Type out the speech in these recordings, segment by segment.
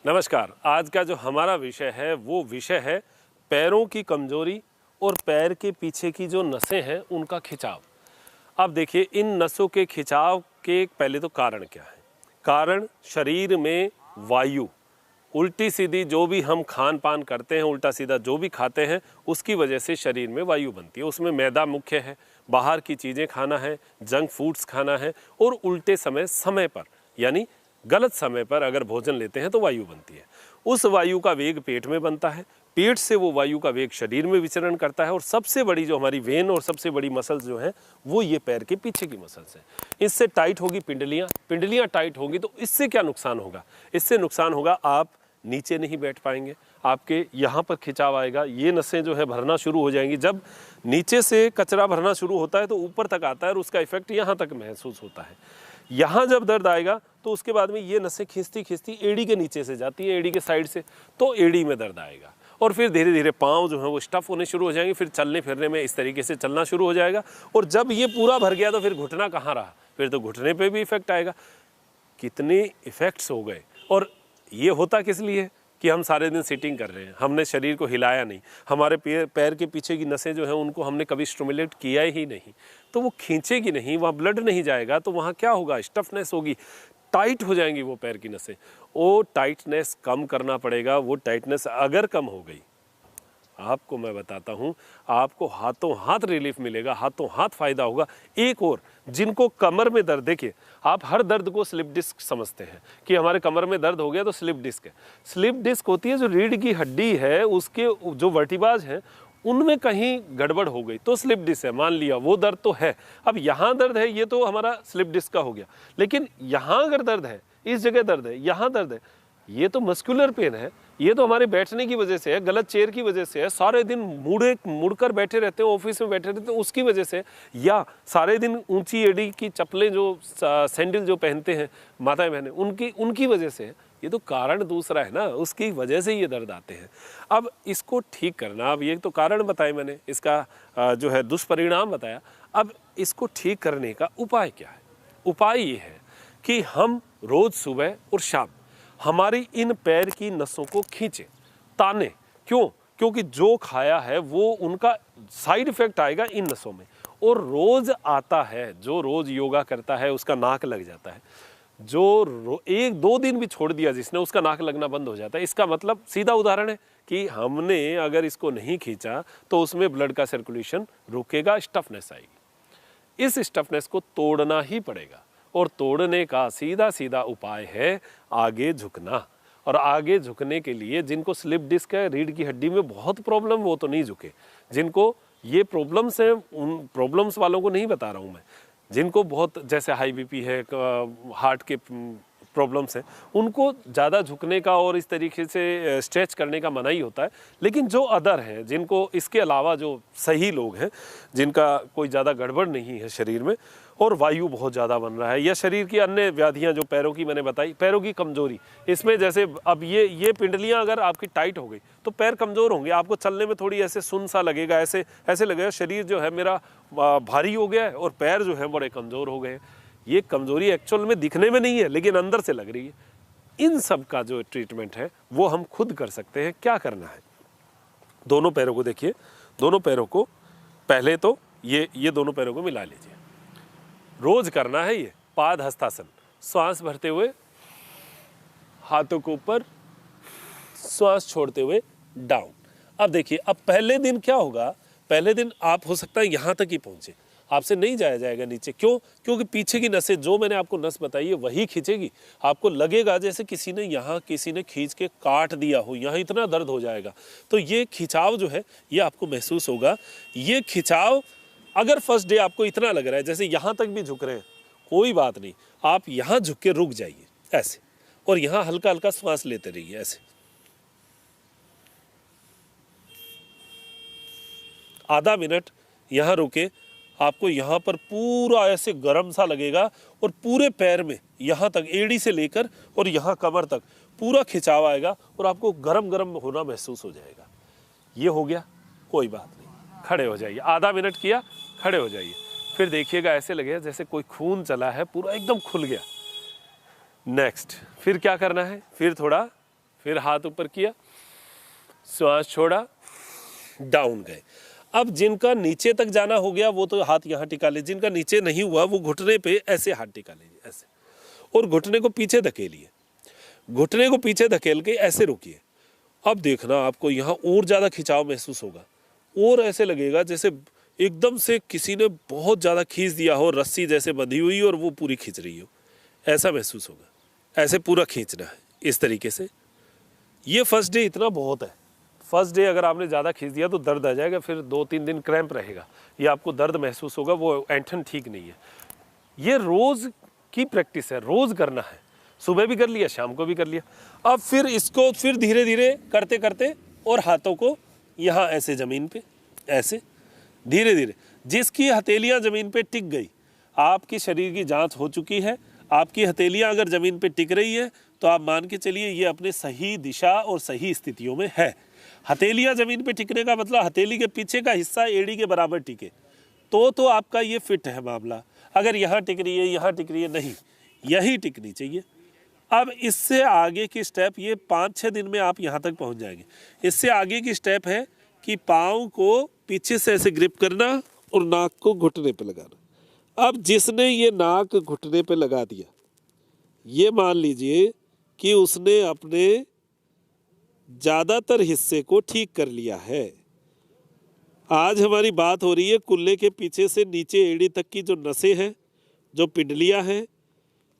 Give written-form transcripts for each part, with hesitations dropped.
नमस्कार। आज का जो हमारा विषय है वो विषय है पैरों की कमजोरी और पैर के पीछे की जो नसें हैं उनका खिंचाव। अब देखिए, इन नसों के खिंचाव के पहले तो कारण क्या है। कारण शरीर में वायु, उल्टी सीधी जो भी हम खान पान करते हैं, उल्टा सीधा जो भी खाते हैं, उसकी वजह से शरीर में वायु बनती है। उसमें मैदा मुख्य है, बाहर की चीज़ें खाना है, जंक फूड्स खाना है और उल्टे समय पर यानी गलत समय पर अगर भोजन लेते हैं तो वायु बनती है। उस वायु का वेग पेट में बनता है, पेट से वो वायु का वेग शरीर में विचरण करता है और सबसे बड़ी जो हमारी वेन और सबसे बड़ी मसल्स जो हैं वो ये पैर के पीछे की मसल्स हैं। इससे टाइट होगी पिंडलियाँ, पिंडलियाँ टाइट होगी तो इससे क्या नुकसान होगा। इससे नुकसान होगा आप नीचे नहीं बैठ पाएंगे, आपके यहाँ पर खिंचाव आएगा, ये नसें जो है भरना शुरू हो जाएंगी। जब नीचे से कचरा भरना शुरू होता है तो ऊपर तक आता है और उसका इफेक्ट यहाँ तक महसूस होता है। यहाँ जब दर्द आएगा तो उसके बाद में ये नसें खींचती खींचती एड़ी के नीचे से जाती है, एड़ी के साइड से, तो एड़ी में दर्द आएगा और फिर धीरे धीरे पाँव जो है वो स्टफ होने शुरू हो जाएंगे। फिर चलने फिरने में इस तरीके से चलना शुरू हो जाएगा और जब ये पूरा भर गया तो फिर घुटना कहाँ रहा, फिर तो घुटने पे भी इफेक्ट आएगा। कितने इफेक्ट्स हो गए। और ये होता किस लिए कि हम सारे दिन सिटिंग कर रहे हैं, हमने शरीर को हिलाया नहीं, हमारे पैर के पीछे की नसें जो हैं उनको हमने कभी स्टिमुलेट किया ही नहीं, तो वो खींचेगी नहीं, वहाँ ब्लड नहीं जाएगा, तो वहाँ क्या होगा, स्टफनेस होगी, टाइट हो जाएंगी वो पैर की नसें। वो टाइटनेस कम करना पड़ेगा। वो टाइटनेस अगर कम हो गई, आपको मैं बताता हूँ, आपको हाथों हाथ रिलीफ मिलेगा, हाथों हाथ फायदा होगा। एक और, जिनको कमर में दर्द, देखिए आप हर दर्द को स्लिप डिस्क समझते हैं कि हमारे कमर में दर्द हो गया तो स्लिप डिस्क है। स्लिप डिस्क होती है जो रीढ़ की हड्डी है, उसके जो वर्टिब्राज हैं उनमें कहीं गड़बड़ हो गई तो स्लिप डिस्क है। मान लिया वो दर्द तो है, अब यहाँ दर्द है, ये तो हमारा स्लिप डिस्क का हो गया, लेकिन यहाँ अगर दर्द है, इस जगह दर्द है, यहाँ दर्द है, ये तो मस्कुलर पेन है, ये तो हमारे बैठने की वजह से है, गलत चेयर की वजह से है, सारे दिन मुड़कर बैठे रहते हैं, ऑफिस में बैठे रहते हैं उसकी वजह से, या सारे दिन ऊंची एड़ी की चप्पलें जो सैंडल जो पहनते हैं माताएं बहनें उनकी वजह से है। ये तो कारण दूसरा है ना, उसकी वजह से ये दर्द आते हैं। अब इसको ठीक करना, अब ये तो कारण बताए मैंने, इसका जो है दुष्परिणाम बताया। अब इसको ठीक करने का उपाय क्या है। उपाय ये है कि हम रोज सुबह और शाम हमारी इन पैर की नसों को खींचे, ताने। क्यों? क्योंकि जो खाया है वो उनका साइड इफेक्ट आएगा इन नसों में। और रोज आता है, जो रोज योगा करता है उसका नाक लग जाता है, जो एक दो दिन भी छोड़ दिया जिसने, उसका नाक लगना बंद हो जाता है। इसका मतलब सीधा उदाहरण है कि हमने अगर इसको नहीं खींचा तो उसमें ब्लड का सर्कुलेशन रुकेगा, स्टफनेस आएगी। इस स्टफनेस को तोड़ना ही पड़ेगा और तोड़ने का सीधा सीधा उपाय है आगे झुकना। और आगे झुकने के लिए जिनको स्लिप डिस्क है, रीढ़ की हड्डी में बहुत प्रॉब्लम, वो तो नहीं झुके। जिनको ये प्रॉब्लम्स हैं उन प्रॉब्लम्स वालों को नहीं बता रहा हूँ मैं। जिनको बहुत, जैसे हाई बीपी है, हार्ट के प्रॉब्लम्स हैं, उनको ज़्यादा झुकने का और इस तरीके से स्ट्रेच करने का मना ही होता है। लेकिन जो अदर हैं, जिनको इसके अलावा जो सही लोग हैं, जिनका कोई ज़्यादा गड़बड़ नहीं है शरीर में और वायु बहुत ज़्यादा बन रहा है, या शरीर की अन्य व्याधियाँ जो पैरों की मैंने बताई, पैरों की कमज़ोरी, इसमें जैसे अब ये पिंडलियाँ अगर आपकी टाइट हो गई तो पैर कमज़ोर होंगे, आपको चलने में थोड़ी ऐसे सुन सा लगेगा, ऐसे लगेगा शरीर जो है मेरा भारी हो गया है और पैर जो है बड़े कमज़ोर हो गए हैं। ये कमज़ोरी एक्चुअल में दिखने में नहीं है लेकिन अंदर से लग रही है। इन सब का जो ट्रीटमेंट है वो हम खुद कर सकते हैं। क्या करना है, दोनों पैरों को देखिए, दोनों पैरों को पहले तो ये दोनों पैरों को मिला लीजिए। रोज करना है ये पाद हस्तासन। श्वास भरते हुए हाथों को ऊपर, श्वास छोड़ते हुए डाउन। अब देखिए, अब पहले दिन क्या होगा, पहले दिन आप हो सकता है यहाँ तक ही पहुँचे, आपसे नहीं जाया जाएगा नीचे। क्यों? क्योंकि पीछे की नसें, जो मैंने आपको नस बताई है वही खींचेगी। आपको लगेगा जैसे किसी ने खींच के काट दिया हो, यहाँ इतना दर्द हो जाएगा। तो ये खिंचाव जो है ये आपको महसूस होगा। ये खिंचाव अगर फर्स्ट डे आपको इतना लग रहा है जैसे यहाँ तक भी झुक रहे हैं, कोई बात नहीं, आप यहाँ झुक के रुक जाइए ऐसे, और यहाँ हल्का हल्का श्वास लेते रहिए ऐसे। आधा मिनट यहाँ रुके, आपको यहाँ पर पूरा ऐसे गर्म सा लगेगा और पूरे पैर में यहाँ तक, एड़ी से लेकर और यहाँ कमर तक पूरा खिंचाव आएगा और आपको गरम गरम होना महसूस हो जाएगा। ये हो गया, कोई बात नहीं, खड़े हो जाइए। आधा मिनट किया, खड़े हो जाइए। फिर देखिएगा ऐसे लगेगा जैसे कोई खून चला है, पूरा एकदम खुल गया। नेक्स्ट फिर क्या करना है, फिर फिर हाथ ऊपर किया, श्वास छोड़ा, डाउन गए। अब जिनका नीचे तक जाना हो गया वो तो हाथ यहाँ टिका ले, जिनका नीचे नहीं हुआ वो घुटने पे ऐसे हाथ टिका लीजिए, ऐसे, और घुटने को पीछे धकेलिए, घुटने को पीछे धकेल के ऐसे रोकिए। अब देखना आपको यहाँ और ज़्यादा खिंचाव महसूस होगा, और ऐसे लगेगा जैसे एकदम से किसी ने बहुत ज़्यादा खींच दिया हो, रस्सी जैसे बंधी हुई और वो पूरी खींच रही हो, ऐसा महसूस होगा। ऐसे पूरा खींचना है इस तरीके से। ये फर्स्ट डे इतना बहुत है। फर्स्ट डे अगर आपने ज़्यादा खींच दिया तो दर्द आ जाएगा, फिर 2-3 दिन क्रैम्प रहेगा, ये आपको दर्द महसूस होगा, वो ऐंठन ठीक नहीं है। ये रोज़ की प्रैक्टिस है, रोज़ करना है, सुबह भी कर लिया, शाम को भी कर लिया। अब फिर इसको फिर धीरे धीरे करते करते और हाथों को यहाँ ऐसे ज़मीन पे ऐसे धीरे धीरे, जिसकी हथेलियाँ ज़मीन पे टिक गई, आपकी शरीर की जांच हो चुकी है, आपकी हथेलियाँ अगर ज़मीन पे टिक रही है तो आप मान के चलिए ये अपने सही दिशा और सही स्थितियों में है। हथेलियाँ ज़मीन पे टिकने का मतलब हथेली के पीछे का हिस्सा एड़ी के बराबर टिके तो आपका ये फिट है मामला। अगर यहाँ टिक रही है, यहाँ टिक रही है, नहीं, यही टिकनी चाहिए। अब इससे आगे की स्टेप, ये 5-6 दिन में आप यहाँ तक पहुँच जाएंगे। इससे आगे की स्टेप है कि पाँव को पीछे से ऐसे ग्रिप करना और नाक को घुटने पे लगाना। अब जिसने ये नाक घुटने पे लगा दिया, ये मान लीजिए कि उसने अपने ज़्यादातर हिस्से को ठीक कर लिया है। आज हमारी बात हो रही है कुल्ले के पीछे से नीचे एड़ी तक की जो नसें हैं, जो पिंडलियां हैं,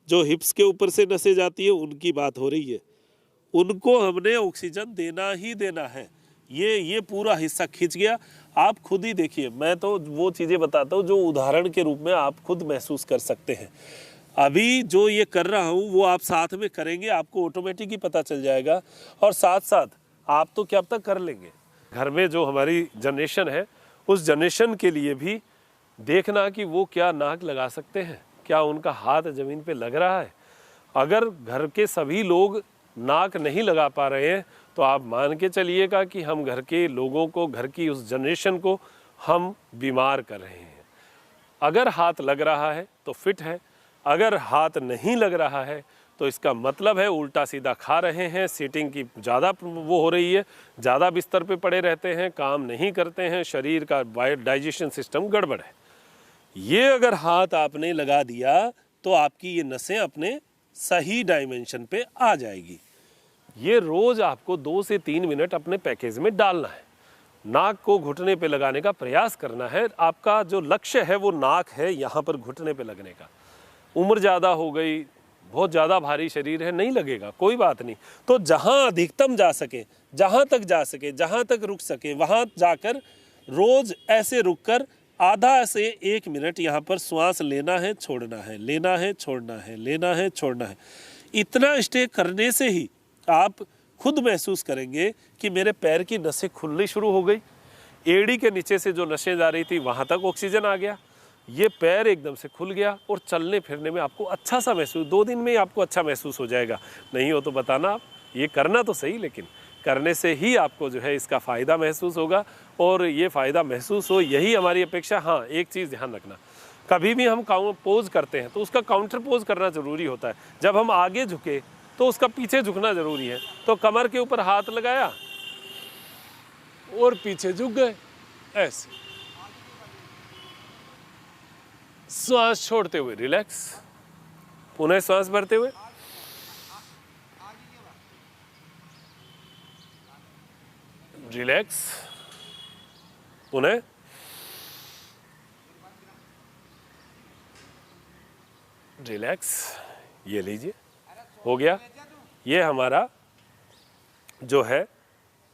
जो हिप्स के ऊपर से नसें जाती है, उनकी बात हो रही है। उनको हमने ऑक्सीजन देना ही देना है। ये पूरा हिस्सा खिंच गया, आप खुद ही देखिए। मैं तो वो चीज़ें बताता हूँ जो उदाहरण के रूप में आप खुद महसूस कर सकते हैं। अभी जो ये कर रहा हूँ वो आप साथ में करेंगे, आपको ऑटोमेटिक ही पता चल जाएगा, और साथ साथ आप तो क्या तक कर लेंगे। घर में जो हमारी जनरेशन है, उस जनरेशन के लिए भी देखना कि वो क्या नाक लगा सकते हैं, क्या उनका हाथ ज़मीन पे लग रहा है। अगर घर के सभी लोग नाक नहीं लगा पा रहे हैं तो आप मान के चलिएगा कि हम घर के लोगों को, घर की उस जनरेशन को हम बीमार कर रहे हैं। अगर हाथ लग रहा है तो फिट है, अगर हाथ नहीं लग रहा है तो इसका मतलब है उल्टा सीधा खा रहे हैं, सीटिंग की ज़्यादा वो हो रही है, ज़्यादा बिस्तर पे पड़े रहते हैं, काम नहीं करते हैं, शरीर का डाइजेशन सिस्टम गड़बड़ है। ये अगर हाथ आपने लगा दिया तो आपकी ये नसें अपने सही डायमेंशन पे आ जाएगी। ये रोज़ आपको 2 से 3 मिनट अपने पैकेज में डालना है। नाक को घुटने पे लगाने का प्रयास करना है। आपका जो लक्ष्य है वो नाक है, यहाँ पर घुटने पे लगने का। उम्र ज़्यादा हो गई, बहुत ज़्यादा भारी शरीर है, नहीं लगेगा, कोई बात नहीं। तो जहाँ अधिकतम जा सके, जहाँ तक जा सके, जहाँ तक रुक सके, वहाँ जाकर रोज़ ऐसे रुककर आधा से 1 मिनट यहाँ पर श्वास लेना है, छोड़ना है, लेना है, छोड़ना है, लेना है, छोड़ना है। इतना स्टे करने से ही आप खुद महसूस करेंगे कि मेरे पैर की नसें खुलनी शुरू हो गई, एड़ी के नीचे से जो नसें जा रही थी वहाँ तक ऑक्सीजन आ गया, ये पैर एकदम से खुल गया, और चलने फिरने में आपको अच्छा सा महसूस, 2 दिन में ही आपको अच्छा महसूस हो जाएगा। नहीं हो तो बताना आप, ये करना तो सही, लेकिन करने से ही आपको जो है इसका फ़ायदा महसूस होगा, और ये फ़ायदा महसूस हो यही हमारी अपेक्षा। हाँ, एक चीज़ ध्यान रखना, कभी भी हम पोज करते हैं तो उसका काउंटर पोज करना ज़रूरी होता है। जब हम आगे झुके तो उसका पीछे झुकना ज़रूरी है। तो कमर के ऊपर हाथ लगाया और पीछे झुक गए, ऐसे श्वास छोड़ते हुए रिलैक्स, पुनः श्वास भरते हुए, रिलैक्स, पुनः रिलैक्स। ये लीजिए, हो गया। ये हमारा जो है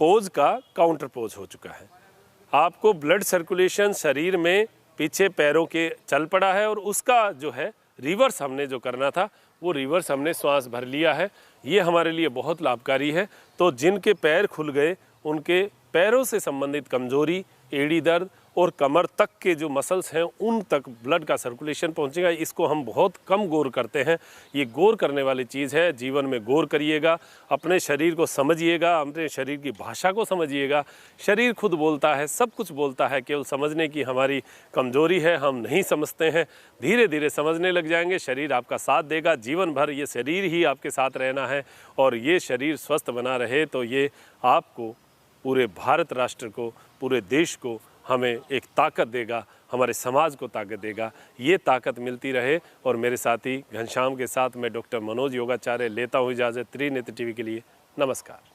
पोज का काउंटर पोज हो चुका है। आपको ब्लड सर्कुलेशन शरीर में पीछे पैरों के चल पड़ा है, और उसका जो है रिवर्स हमने जो करना था वो रिवर्स हमने श्वास भर लिया है। ये हमारे लिए बहुत लाभकारी है। तो जिनके पैर खुल गए, उनके पैरों से संबंधित कमजोरी, एड़ी दर्द और कमर तक के जो मसल्स हैं उन तक ब्लड का सर्कुलेशन पहुंचेगा। इसको हम बहुत कम गौर करते हैं। ये गौर करने वाली चीज़ है। जीवन में गौर करिएगा, अपने शरीर को समझिएगा, अपने शरीर की भाषा को समझिएगा। शरीर खुद बोलता है, सब कुछ बोलता है, केवल समझने की हमारी कमज़ोरी है, हम नहीं समझते हैं। धीरे धीरे समझने लग जाएंगे, शरीर आपका साथ देगा। जीवन भर ये शरीर ही आपके साथ रहना है और ये शरीर स्वस्थ बना रहे तो ये आपको, पूरे भारत राष्ट्र को, पूरे देश को हमें एक ताकत देगा, हमारे समाज को ताकत देगा। ये ताकत मिलती रहे। और मेरे साथी घनश्याम के साथ मैं डॉक्टर मनोज योगाचार्य लेता हूँ इजाज़त। त्रिनेत्र टीवी के लिए नमस्कार।